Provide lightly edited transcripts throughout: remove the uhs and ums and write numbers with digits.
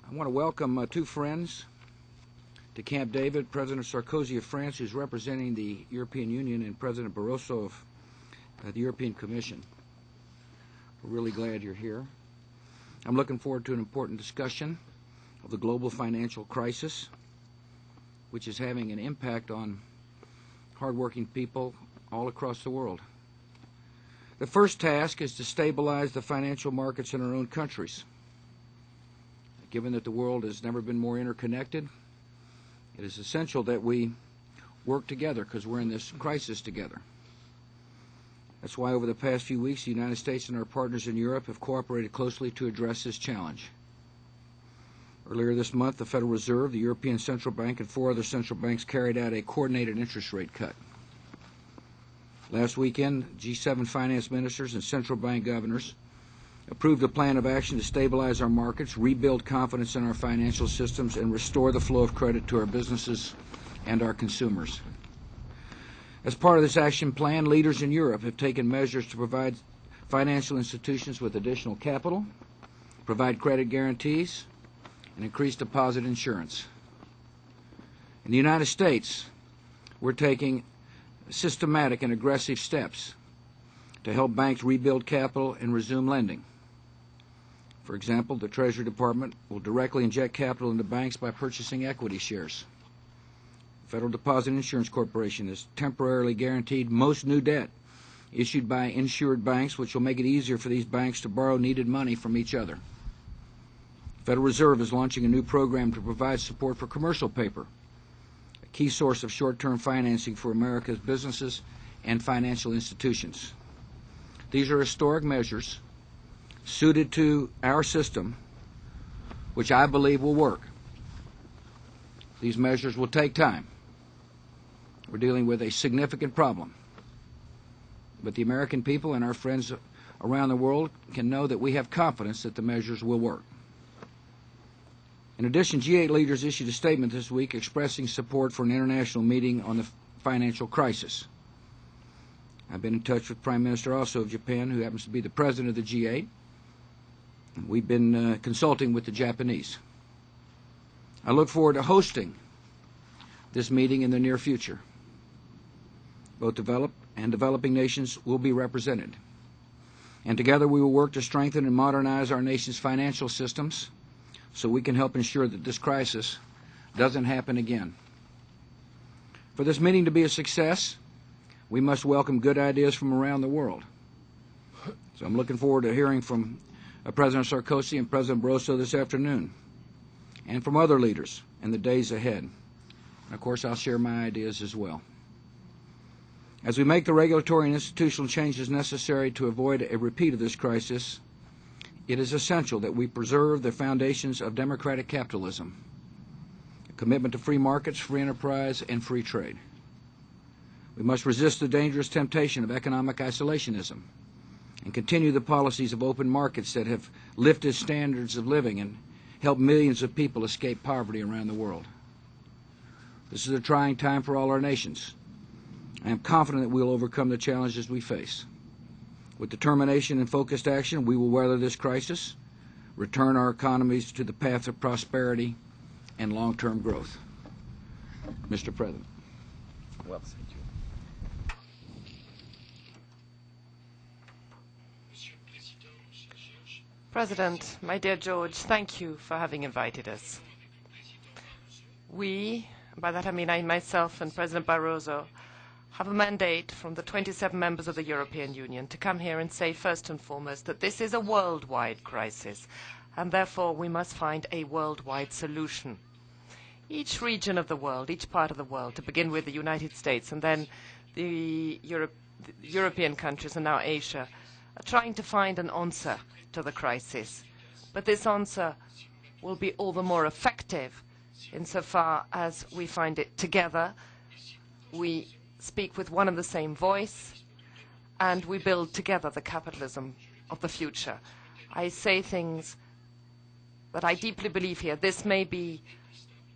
I want to welcome two friends to Camp David, President Sarkozy of France, who's representing the European Union, and President Barroso of the European Commission. We're really glad you're here. I'm looking forward to an important discussion of the global financial crisis, which is having an impact on hardworking people all across the world. The first task is to stabilize the financial markets in our own countries. Given that the world has never been more interconnected, it is essential that we work together because we're in this crisis together. That's why over the past few weeks, the United States and our partners in Europe have cooperated closely to address this challenge. Earlier this month, the Federal Reserve, the European Central Bank, and 4 other central banks carried out a coordinated interest rate cut. Last weekend, G7 finance ministers and central bank governors approved a plan of action to stabilize our markets, rebuild confidence in our financial systems, and restore the flow of credit to our businesses and our consumers. As part of this action plan, leaders in Europe have taken measures to provide financial institutions with additional capital, provide credit guarantees, and increase deposit insurance. In the United States, we're taking systematic and aggressive steps to help banks rebuild capital and resume lending. For example, the Treasury Department will directly inject capital into banks by purchasing equity shares. The Federal Deposit Insurance Corporation has temporarily guaranteed most new debt issued by insured banks, which will make it easier for these banks to borrow needed money from each other. The Federal Reserve is launching a new program to provide support for commercial paper, a key source of short-term financing for America's businesses and financial institutions. These are historic measures suited to our system, which I believe will work. These measures will take time. We're dealing with a significant problem. But the American people and our friends around the world can know that we have confidence that the measures will work. In addition, G8 leaders issued a statement this week expressing support for an international meeting on the financial crisis. I've been in touch with Prime Minister also of Japan, who happens to be the president of the G8. We've been consulting with the Japanese. I look forward to hosting this meeting in the near future. Both developed and developing nations will be represented. And together we will work to strengthen and modernize our nation's financial systems so we can help ensure that this crisis doesn't happen again. For this meeting to be a success, we must welcome good ideas from around the world. So I'm looking forward to hearing from President Sarkozy and President Barroso this afternoon, and from other leaders in the days ahead. And of course, I'll share my ideas as well. As we make the regulatory and institutional changes necessary to avoid a repeat of this crisis, it is essential that we preserve the foundations of democratic capitalism, a commitment to free markets, free enterprise, and free trade. We must resist the dangerous temptation of economic isolationism and continue the policies of open markets that have lifted standards of living and helped millions of people escape poverty around the world. This is a trying time for all our nations. I am confident that we will overcome the challenges we face. With determination and focused action, we will weather this crisis, return our economies to the path of prosperity and long-term growth. Mr. President. Well, thank you. President, my dear George, thank you for having invited us. We, by that I mean I myself and President Barroso, have a mandate from the 27 members of the European Union to come here and say first and foremost that this is a worldwide crisis and therefore we must find a worldwide solution. Each region of the world, each part of the world, to begin with the United States and then the European countries and now Asia, are trying to find an answer to the crisis. But this answer will be all the more effective insofar as we find it together, we speak with one and the same voice, and we build together the capitalism of the future. I say things that I deeply believe here. This may be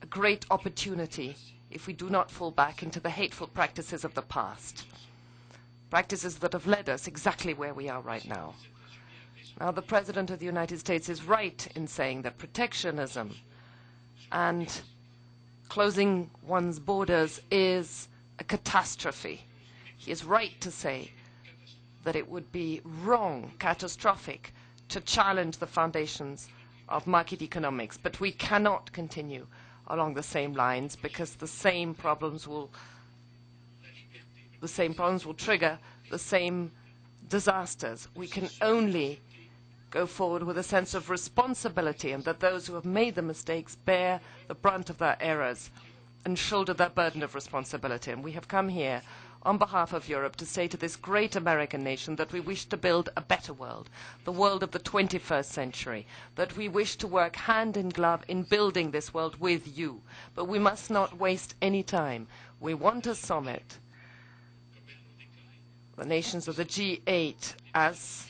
a great opportunity if we do not fall back into the hateful practices of the past, practices that have led us exactly where we are right now. Now, the President of the United States is right in saying that protectionism and closing one's borders is a catastrophe. He is right to say that it would be wrong, catastrophic, to challenge the foundations of market economics. But we cannot continue along the same lines, because the same problems will trigger the same disasters. We can only go forward with a sense of responsibility, and that those who have made the mistakes bear the brunt of their errors and shoulder their burden of responsibility. And we have come here on behalf of Europe to say to this great American nation that we wish to build a better world, the world of the 21st century, that we wish to work hand in glove in building this world with you. But we must not waste any time. We want a summit, the nations of the G8, as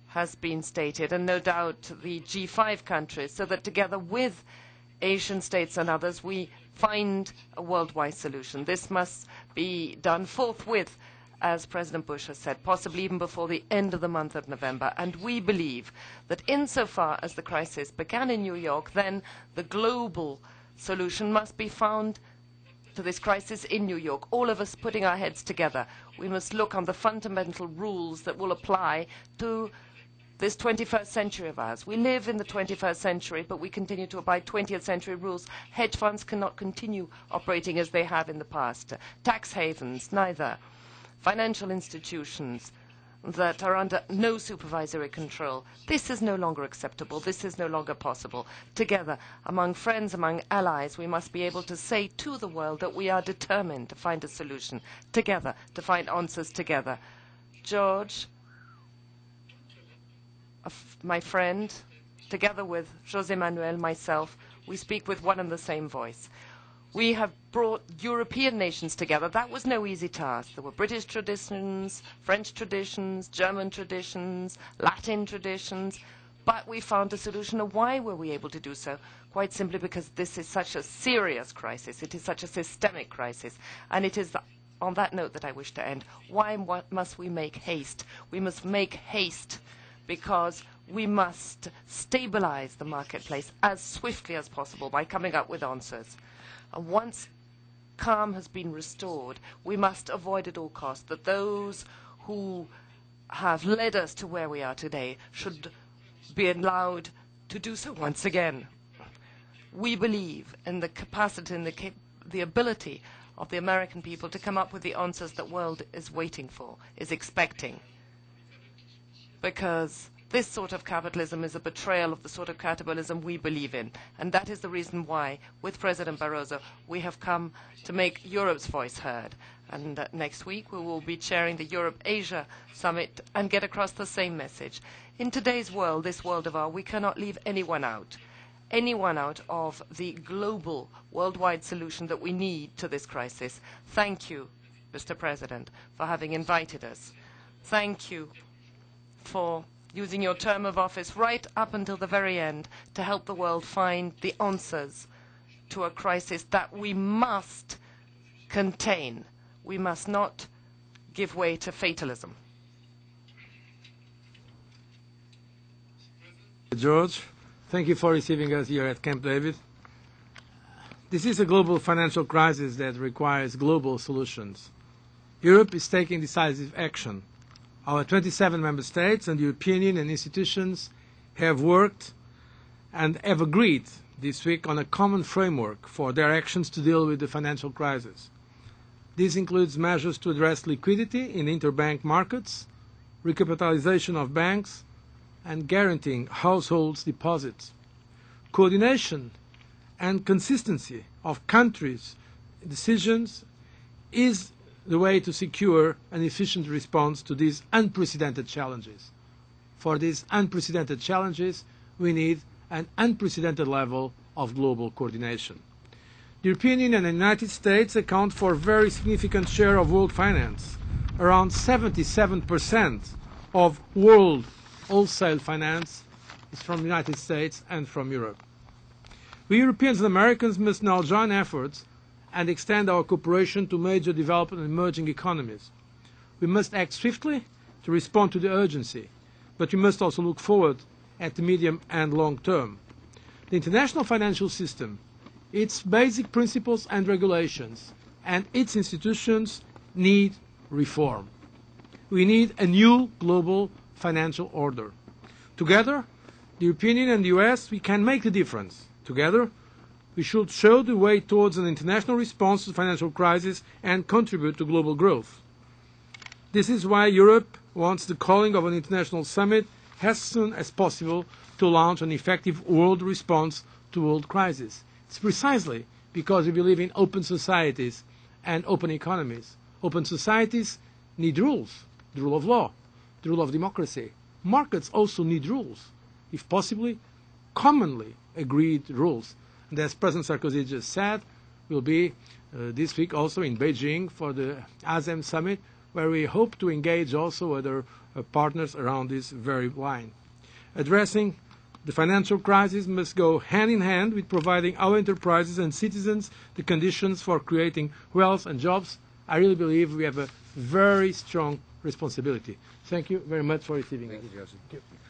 has been stated, and no doubt the G5 countries, so that together with Asian states and others we find a worldwide solution. This must be done forthwith, as President Bush has said, possibly even before the end of the month of November. And we believe that insofar as the crisis began in New York, then the global solution must be found to this crisis in New York, all of us putting our heads together. We must look on the fundamental rules that will apply to this 21st century of ours. We live in the 21st century, but we continue to abide 20th century rules. Hedge funds cannot continue operating as they have in the past. Tax havens, neither. Financial institutions that are under no supervisory control. This is no longer acceptable. This is no longer possible. Together, among friends, among allies, we must be able to say to the world that we are determined to find a solution together, to find answers together. George, my friend, together with José Manuel, myself, we speak with one and the same voice. We have brought European nations together. That was no easy task. There were British traditions, French traditions, German traditions, Latin traditions, but we found a solution. And why were we able to do so? Quite simply because this is such a serious crisis. It is such a systemic crisis. And it is on that note that I wish to end. Why must we make haste? We must make haste because we must stabilize the marketplace as swiftly as possible by coming up with answers. And once calm has been restored, we must avoid at all costs that those who have led us to where we are today should be allowed to do so once again. We believe in the capacity and the ability of the American people to come up with the answers the world is waiting for, is expecting. Because this sort of capitalism is a betrayal of the sort of capitalism we believe in. And that is the reason why, with President Barroso, we have come to make Europe's voice heard. And next week we will be chairing the Europe-Asia Summit and get across the same message. In today's world, this world of ours, we cannot leave anyone out of the global, worldwide solution that we need to this crisis. Thank you, Mr. President, for having invited us. Thank you for using your term of office right up until the very end to help the world find the answers to a crisis that we must contain. We must not give way to fatalism. George, thank you for receiving us here at Camp David. This is a global financial crisis that requires global solutions. Europe is taking decisive action. Our 27 member states and the European Union institutions have worked and have agreed this week on a common framework for their actions to deal with the financial crisis. This includes measures to address liquidity in interbank markets, recapitalization of banks, and guaranteeing households' deposits. Coordination and consistency of countries' decisions is the way to secure an efficient response to these unprecedented challenges. For these unprecedented challenges, we need an unprecedented level of global coordination. The European Union and the United States account for a very significant share of world finance. Around 77% of world wholesale finance is from the United States and from Europe. We Europeans and Americans must now join efforts and extend our cooperation to major developing and emerging economies. We must act swiftly to respond to the urgency, but we must also look forward at the medium and long term. The international financial system, its basic principles and regulations, and its institutions need reform. We need a new global financial order. Together, the European Union and the US, we can make the difference. Together, we should show the way towards an international response to the financial crisis and contribute to global growth. This is why Europe wants the calling of an international summit as soon as possible to launch an effective world response to world crisis. It's precisely because we believe in open societies and open economies. Open societies need rules, the rule of law, the rule of democracy. Markets also need rules, if possibly commonly agreed rules. And as President Sarkozy just said, we'll be this week also in Beijing for the ASEM summit, where we hope to engage also other partners around this very line. Addressing the financial crisis must go hand in hand with providing our enterprises and citizens the conditions for creating wealth and jobs. I really believe we have a very strong responsibility. Thank you very much for receiving us. Thank you, Joseph. Thank you.